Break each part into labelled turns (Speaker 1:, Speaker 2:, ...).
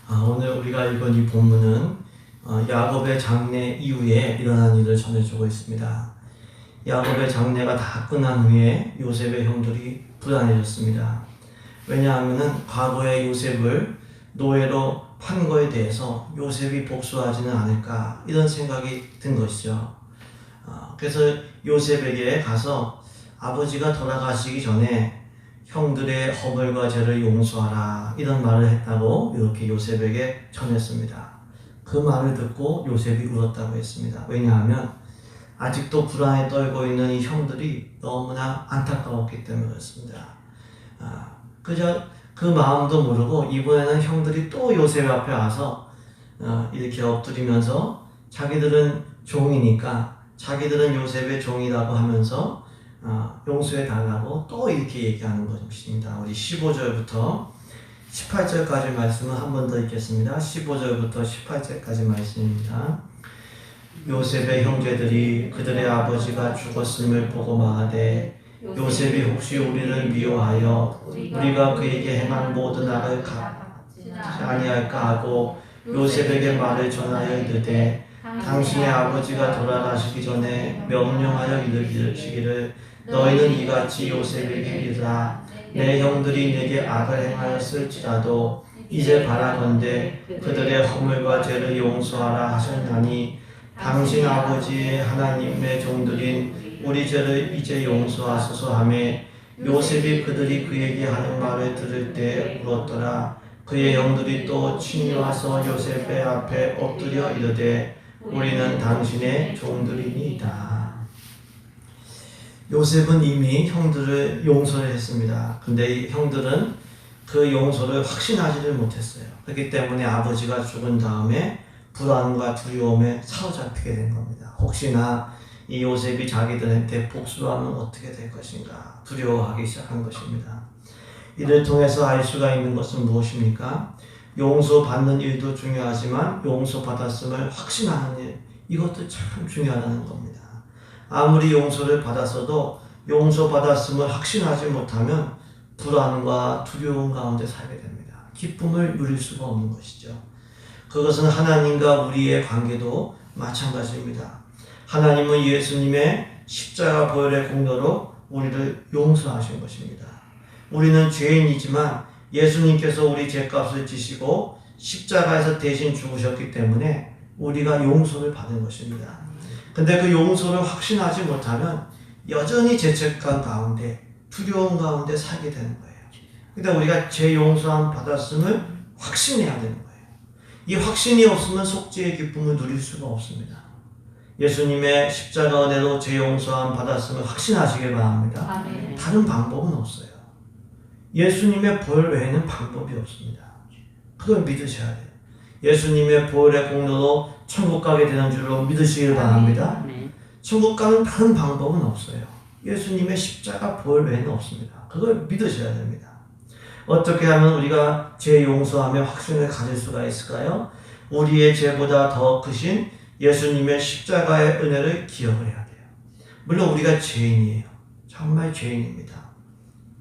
Speaker 1: 오늘 우리가 읽은 이 본문은 야곱의 장례 이후에 일어난 일을 전해주고 있습니다. 야곱의 장례가 다 끝난 후에 요셉의 형들이 불안해졌습니다. 왜냐하면 과거에 요셉을 노예로 판 거에 대해서 요셉이 복수하지는 않을까 이런 생각이 든 것이죠. 그래서 요셉에게 가서 아버지가 돌아가시기 전에 형들의 허물과 죄를 용서하라 이런 말을 했다고 이렇게 요셉에게 전했습니다. 그 말을 듣고 요셉이 울었다고 했습니다. 왜냐하면 아직도 불안에 떨고 있는 이 형들이 너무나 안타까웠기 때문에 그렇습니다. 그저 그 마음도 모르고 이번에는 형들이 또 요셉 앞에 와서 이렇게 엎드리면서 자기들은 종이니까 자기들은 요셉의 종이라고 하면서 용서해 달라고 또 이렇게 얘기하는 것입니다. 우리 15절부터 18절까지 말씀을 한 번 더 읽겠습니다. 15절부터 18절까지 말씀입니다. 요셉의 형제들이 그들의 아버지가 죽었음을 보고 말하되 요셉이 혹시 우리를 미워하여 우리가 그에게 행한 모든 악을 갚지 아니할까 하고 요셉에게 말을 전하여 이르되 당신의 아버지가 돌아가시기 전에 명령하여 이르시기를 너희는 이같이 요셉에게 이르라 내 형들이 내게 악을 행하였을지라도 이제 바라건대 그들의 허물과 죄를 용서하라 하셨나니 당신 아버지의 하나님의 종들인 우리 죄를 이제 용서하소서 하며 요셉이 그들이 그에게 하는 말을 들을 때 울었더라. 그의 형들이 또 친히 와서 요셉의 앞에 엎드려 이르되 우리는 당신의 종들이니이다. 요셉은 이미 형들을 용서를 했습니다. 근데 이 형들은 그 용서를 확신하지를 못했어요. 그렇기 때문에 아버지가 죽은 다음에 불안과 두려움에 사로잡히게 된 겁니다. 혹시나 이 요셉이 자기들한테 복수를 하면 어떻게 될 것인가 두려워하기 시작한 것입니다. 이를 통해서 알 수가 있는 것은 무엇입니까? 용서받는 일도 중요하지만 용서받았음을 확신하는 일, 이것도 참 중요하다는 겁니다. 아무리 용서를 받았어도 용서받았음을 확신하지 못하면 불안과 두려움 가운데 살게 됩니다. 기쁨을 누릴 수가 없는 것이죠. 그것은 하나님과 우리의 관계도 마찬가지입니다. 하나님은 예수님의 십자가 보혈의 공로로 우리를 용서하신 것입니다. 우리는 죄인이지만 예수님께서 우리 죄값을 지시고 십자가에서 대신 죽으셨기 때문에 우리가 용서를 받은 것입니다. 근데 그 용서를 확신하지 못하면 여전히 죄책감 가운데 두려움 가운데 살게 되는 거예요. 그러니까 우리가 죄 용서함 받았음을 확신해야 되는 거예요. 이 확신이 없으면 속죄의 기쁨을 누릴 수가 없습니다. 예수님의 십자가 은혜로 죄 용서함 받았음을 확신하시길 바랍니다.
Speaker 2: 아멘.
Speaker 1: 다른 방법은 없어요. 예수님의 보혈 외에는 방법이 없습니다. 그걸 믿으셔야 돼요. 예수님의 보혈의 공로로 천국 가게 되는 줄로 믿으시길 바랍니다. 천국 가는 다른 방법은 없어요. 예수님의 십자가 보혈 외에는 없습니다. 그걸 믿으셔야 됩니다. 어떻게 하면 우리가 죄 용서하며 확신을 가질 수가 있을까요? 우리의 죄보다 더 크신 예수님의 십자가의 은혜를 기억을 해야 돼요. 물론 우리가 죄인이에요. 정말 죄인입니다.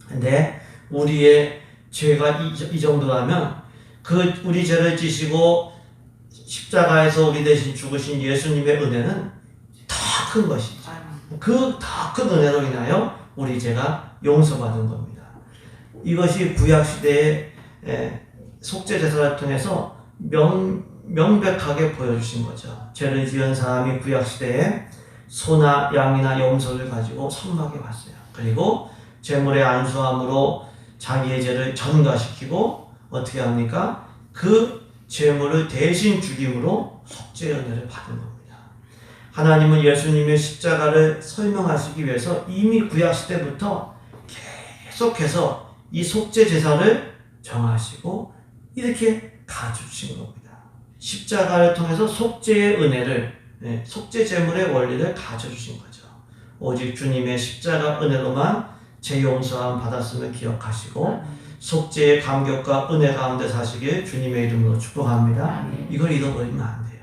Speaker 1: 근데 우리의 죄가 이 정도라면 그 우리 죄를 지시고 십자가에서 우리 대신 죽으신 예수님의 은혜는 더 큰 것이죠. 그 더 큰 은혜로 인하여 우리 죄가 용서받은 겁니다. 이것이 구약시대의 속죄 제사를 통해서 명백하게 보여주신 거죠. 죄를 지은 사람이 구약시대에 소나 양이나 염소를 가지고 성막에 왔어요. 그리고 제물의 안수함으로 자기의 죄를 전가시키고 어떻게 합니까? 그 제물을 대신 죽임으로 속죄의 은혜를 받은 겁니다. 하나님은 예수님의 십자가를 설명하시기 위해서 이미 구약시대부터 계속해서 이 속죄 제사를 정하시고 이렇게 가르쳐주신 겁니다. 십자가를 통해서 속죄의 은혜를, 속죄 제물의 원리를 가르쳐주신 거죠. 오직 주님의 십자가 은혜로만 죄 용서함 받았음을 기억하시고 속죄의 감격과 은혜 가운데 사시길 주님의 이름으로 축복합니다. 이걸 잃어버리면 안 돼요.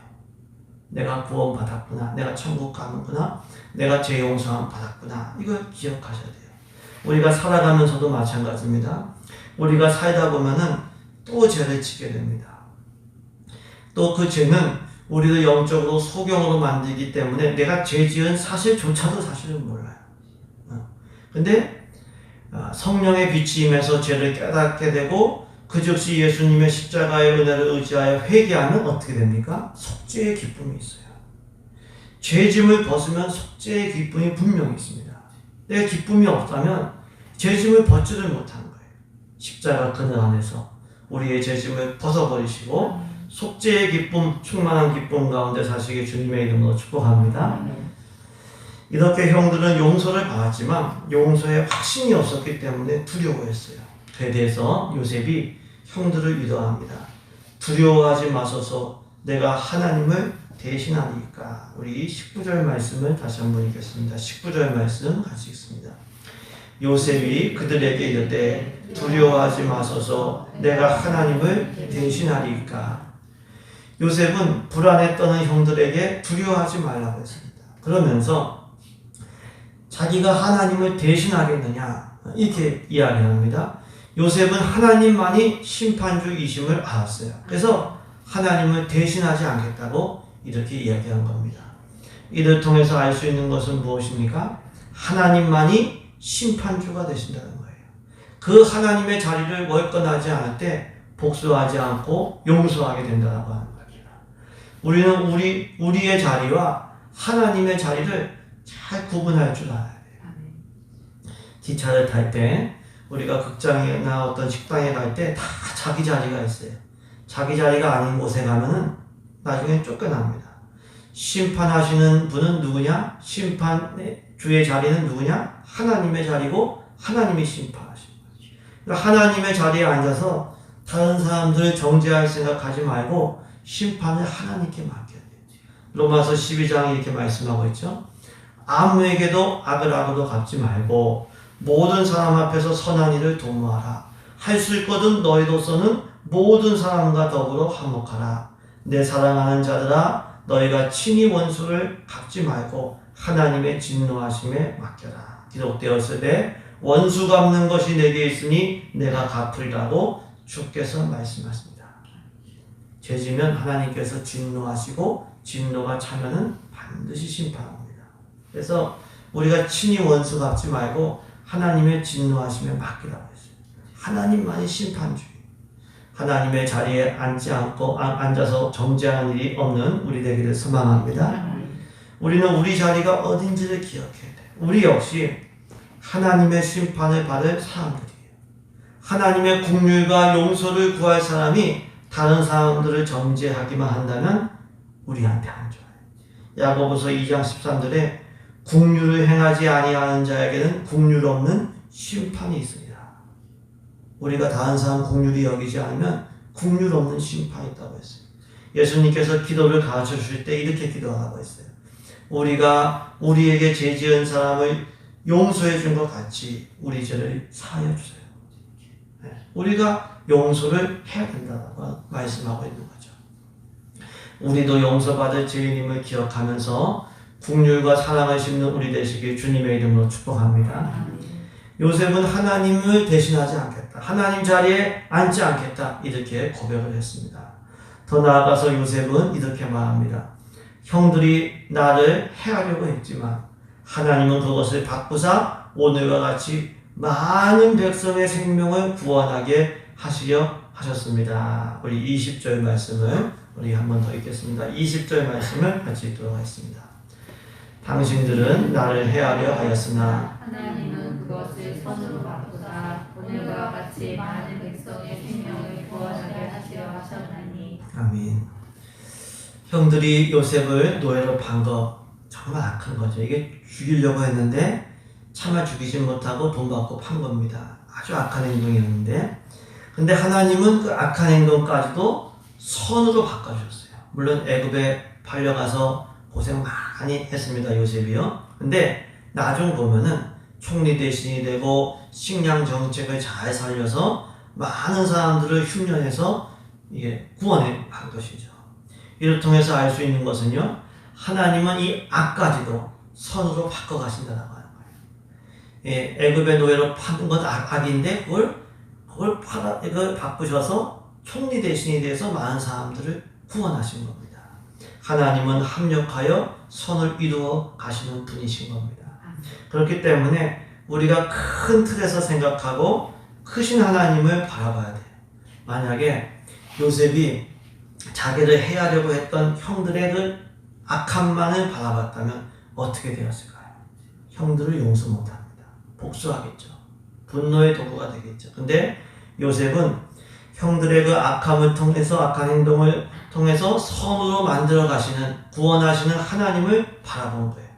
Speaker 1: 내가 구원 받았구나, 내가 천국 가는구나, 내가 죄 용서함 받았구나, 이걸 기억하셔야 돼요. 우리가 살아가면서도 마찬가지입니다. 우리가 살다 보면은 또 죄를 지게 됩니다. 또 그 죄는 우리를 영적으로 소경으로 만들기 때문에 내가 죄 지은 사실조차도 사실은 몰라요. 근데 성령의 빛이 임해서 죄를 깨닫게 되고 그 즉시 예수님의 십자가의 은혜를 의지하여 회개하면 어떻게 됩니까? 속죄의 기쁨이 있어요. 죄짐을 벗으면 속죄의 기쁨이 분명히 있습니다. 내가 기쁨이 없다면 죄짐을 벗지를 못하는 거예요. 십자가 그늘 안에서 우리의 죄짐을 벗어버리시고 속죄의 기쁨, 충만한 기쁨 가운데 사시기 주님의 이름으로 축복합니다. 이렇게 형들은 용서를 받았지만 용서에 확신이 없었기 때문에 두려워했어요. 그에 대해서 요셉이 형들을 위로합니다. 두려워하지 마소서, 내가 하나님을 대신하니까. 우리 19절 말씀을 다시 한번 읽겠습니다. 19절 말씀 같이 읽습니다. 요셉이 그들에게 이르되 두려워하지 마소서, 내가 하나님을 대신하리까. 요셉은 불안에 떠는 형들에게 두려워하지 말라고 했습니다. 그러면서 자기가 하나님을 대신하겠느냐 이렇게 이야기합니다. 요셉은 하나님만이 심판주이심을 알았어요. 그래서 하나님을 대신하지 않겠다고 이렇게 이야기한 겁니다. 이를 통해서 알 수 있는 것은 무엇입니까? 하나님만이 심판주가 되신다는 거예요. 그 하나님의 자리를 월권하지 않을 때 복수하지 않고 용서하게 된다고 하는 겁니다. 우리는 우리의 자리와 하나님의 자리를 잘 구분할 줄 알아야 돼요. 기차를 탈 때 우리가 극장이나 어떤 식당에 갈 때 다 자기 자리가 있어요. 자기 자리가 아닌 곳에 가면은 나중에 쫓겨납니다. 심판하시는 분은 누구냐? 심판주의 자리는 누구냐? 하나님의 자리고 하나님이 심판하시는 거죠. 그러니까 하나님의 자리에 앉아서 다른 사람들을 정죄할 생각하지 말고 심판을 하나님께 맡겨야 돼요. 로마서 12장이 이렇게 말씀하고 있죠. 아무에게도 악을 악으로 갚지 말고 모든 사람 앞에서 선한 일을 도모하라. 할 수 있거든 너희로서는 모든 사람과 더불어 화목하라. 내 사랑하는 자들아, 너희가 친히 원수를 갚지 말고 하나님의 진노하심에 맡겨라. 기록되었으되 원수 갚는 것이 내게 있으니 내가 갚으리라고 주께서 말씀하십니다. 죄지면 하나님께서 진노하시고 진노가 차면은 반드시 심판합니다. 그래서 우리가 친히 원수 갚지 말고 하나님의 진노하심에 맡기라고 했어요. 하나님만이 심판주의. 하나님의 자리에 앉아서 정죄하는 일이 없는 우리 되기를 소망합니다. 우리는 우리 자리가 어딘지를 기억해야 돼요. 우리 역시 하나님의 심판을 받을 사람들이에요. 하나님의 긍휼과 용서를 구할 사람이 다른 사람들을 정죄하기만 한다면 우리한테 안 좋아요. 야고보서 2장 13절에 긍휼을 행하지 아니하는 자에게는 긍휼 없는 심판이 있습니다. 우리가 다른 사람 긍휼히 여기지 않으면 긍휼 없는 심판이 있다고 했어요. 예수님께서 기도를 가르쳐 주실 때 이렇게 기도하라고 했어요. 우리가 우리에게 죄 지은 사람을 용서해 준 것 같이 우리 죄를 사하여 주세요. 우리가 용서를 해야 된다고 말씀하고 있는 거죠. 우리도 용서받을 죄인임을 기억하면서 긍휼과 사랑을 심는 우리 되시길 주님의 이름으로 축복합니다. 요셉은 하나님을 대신하지 않겠다. 하나님 자리에 앉지 않겠다. 이렇게 고백을 했습니다. 더 나아가서 요셉은 이렇게 말합니다. 형들이 나를 해하려고 했지만 하나님은 그것을 바꾸사 오늘과 같이 많은 백성의 생명을 구원하게 하시려 하셨습니다. 우리 20절 말씀을 우리 한 번 더 읽겠습니다. 20절 말씀을 같이 읽도록 하겠습니다. 당신들은 나를 해하려 하였으나
Speaker 2: 하나님은 그것을 선으로 바꾸사 오늘과 같이 많은 백성의 생명을 구원하게 하시려 하셨나니.
Speaker 1: 아멘. 형들이 요셉을 노예로 판 거 정말 악한 거죠. 이게 죽이려고 했는데 차마 죽이지 못하고 돈 받고 판 겁니다. 아주 악한 행동이었는데 근데 하나님은 그 악한 행동까지도 선으로 바꿔주셨어요. 물론 애굽에 팔려가서 고생 많이 했습니다. 요셉이요. 근데 나중 보면은 총리 대신이 되고 식량 정책을 잘 살려서 많은 사람들을 흉년해서 이게 구원해 간 것이죠. 이를 통해서 알 수 있는 것은요. 하나님은 이 악까지도 선으로 바꿔 가신다는 거예요. 예, 애굽의 노예로 파는 건 악인데 그걸 바꾸셔서 총리 대신이 돼서 많은 사람들을 구원하신 겁니다. 하나님은 합력하여 선을 이루어 가시는 분이신 겁니다. 그렇기 때문에 우리가 큰 틀에서 생각하고 크신 하나님을 바라봐야 돼요. 만약에 요셉이 자기를 해하려고 했던 형들의 그 악함만을 바라봤다면 어떻게 되었을까요? 형들을 용서 못합니다. 복수하겠죠. 분노의 도구가 되겠죠. 근데 요셉은 형들의 그 악함을 통해서, 악한 행동을 통해서 선으로 만들어 가시는, 구원하시는 하나님을 바라본 거예요.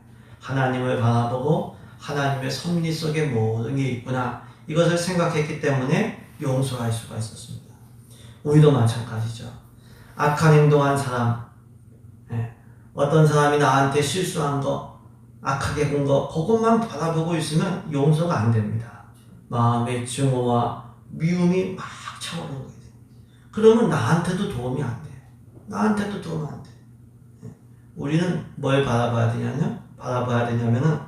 Speaker 1: 하나님을 바라보고 하나님의 섭리 속에 모든 게 있구나, 이것을 생각했기 때문에 용서할 수가 있었습니다. 우리도 마찬가지죠. 악한 행동한 사람, 어떤 사람이 나한테 실수한 거, 악하게 군 거, 그것만 바라보고 있으면 용서가 안 됩니다. 마음의 증오와 미움이 막 차오르는 거예요. 그러면 나한테도 도움이 안 돼요. 나한테도 도움 안 돼요. 우리는 뭘 바라봐야 되냐면은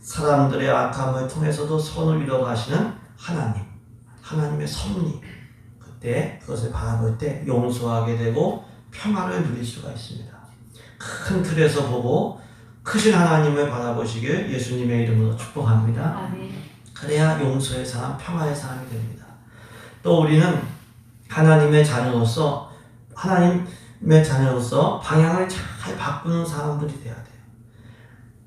Speaker 1: 사람들의 악함을 통해서도 선을 이뤄가시는 하나님, 하나님의 섭리, 그때 그것을 바라볼 때 용서하게 되고 평화를 누릴 수가 있습니다. 큰 틀에서 보고 크신 하나님을 바라보시길 예수님의 이름으로 축복합니다.
Speaker 2: 아멘.
Speaker 1: 그래야 용서의 사람, 평화의 사람이 됩니다. 또 우리는 하나님의 자녀로서 방향을 잘 바꾸는 사람들이 돼야 돼요.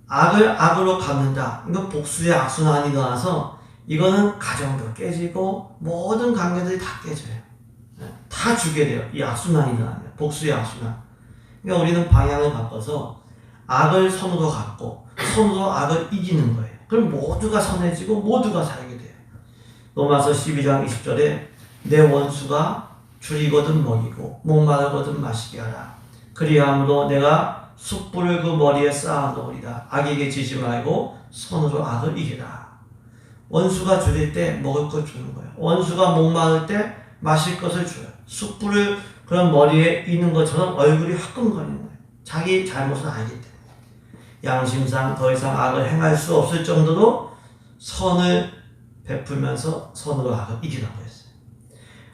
Speaker 1: 악을 악으로 갚는다. 이거 복수의 악순환이 일어나서 이거는 가정도 깨지고 모든 관계들이 다 깨져요. 다 죽게 돼요. 이 악순환이 일어나면, 복수의 악순환. 그러니까 우리는 방향을 바꿔서 악을 선으로 갚고 선으로 악을 이기는 거예요. 그럼 모두가 선해지고 모두가 살게 돼요. 로마서 12장 20절에 내 원수가 줄이거든 먹이고 목마르거든 마시게 하라. 그리함으로 내가 숯불을 그 머리에 쌓아 놓으리라. 악에게 지지 말고 선으로 악을 이기라. 원수가 줄일 때 먹을 걸 주는 거예요. 원수가 목마를 때 마실 것을 줘요. 숯불을 그런 머리에 있는 것처럼 얼굴이 화끈거리는 거예요. 자기 잘못을 알기 때문에. 양심상 더 이상 악을 행할 수 없을 정도로 선을 베풀면서 선으로 악을 이기라고 했어요.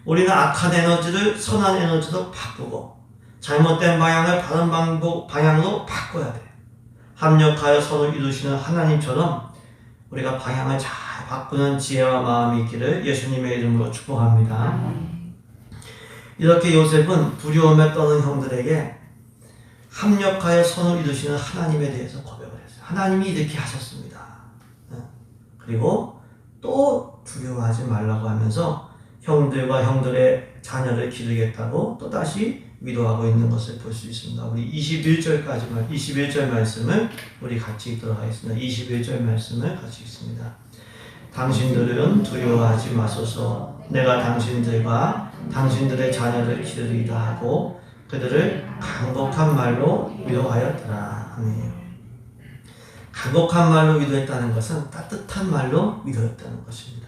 Speaker 1: 우리는 악한 에너지를 선한 에너지로 바꾸고 잘못된 방향을 다른 방향으로 바꿔야 돼요. 합력하여 선을 이루시는 하나님처럼 우리가 방향을 잘 바꾸는 지혜와 마음이 있기를 예수님의 이름으로 축복합니다. 이렇게 요셉은 두려움에 떠는 형들에게 합력하여 선을 이루시는 하나님에 대해서 고백을 했어요. 하나님이 이렇게 하셨습니다. 그리고 또 두려워하지 말라고 하면서 형들과 형들의 자녀를 기르겠다고 또다시 위로하고 있는 것을 볼 수 있습니다. 우리 21절 말씀을 우리 같이 읽도록 하겠습니다. 21절 말씀을 같이 읽습니다. 당신들은 두려워하지 마소서. 내가 당신들과 당신들의 자녀를 기르리라 하고 그들을 간곡한 말로 위로하였더라. 아멘. 간곡한 말로 위로했다는 것은 따뜻한 말로 위로했다는 것입니다.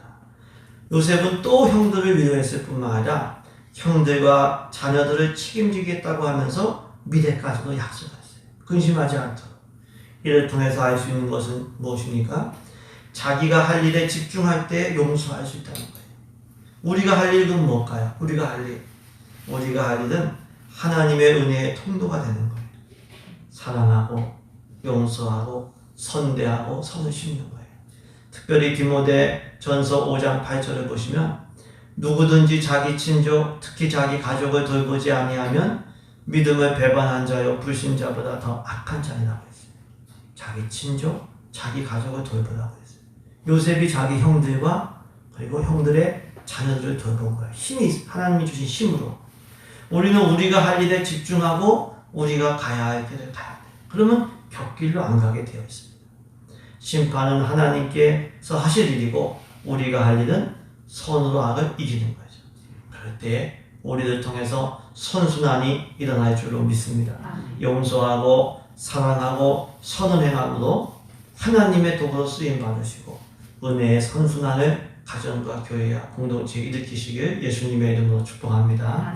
Speaker 1: 요셉은 또 형들을 위로했을 뿐만 아니라 형들과 자녀들을 책임지겠다고 하면서 미래까지도 약속했어요. 근심하지 않도록. 이를 통해서 알 수 있는 것은 무엇입니까? 자기가 할 일에 집중할 때 용서할 수 있다는 거예요. 우리가 할 일은 뭘까요? 우리가 할 일은 하나님의 은혜의 통로가 되는 거예요. 사랑하고 용서하고 선대하고 선을 심는 거예요. 특별히 디모데전서 5장 8절을 보시면 누구든지 자기 친족, 특히 자기 가족을 돌보지 아니하면 믿음을 배반한 자요 불신자보다 더 악한 자니라고 했어요. 자기 친족, 자기 가족을 돌보라고 했어요. 요셉이 자기 형들과 그리고 형들의 자녀들을 돌본 거예요. 하나님이 주신 힘으로. 우리는 우리가 할 일에 집중하고 우리가 가야 할 길을 가야 돼요. 그러면 곁길로 안 가게 되어 있습니다. 심판은 하나님께서 하실 일이고 우리가 할 일은 선으로 악을 이기는 거죠. 그럴 때 우리를 통해서 선순환이 일어날 줄로 믿습니다. 용서하고 사랑하고 선을 행함으로 하나님의 도구로 쓰임 받으시고 은혜의 선순환을 가정과 교회와 공동체에 일으키시길 예수님의 이름으로 축복합니다.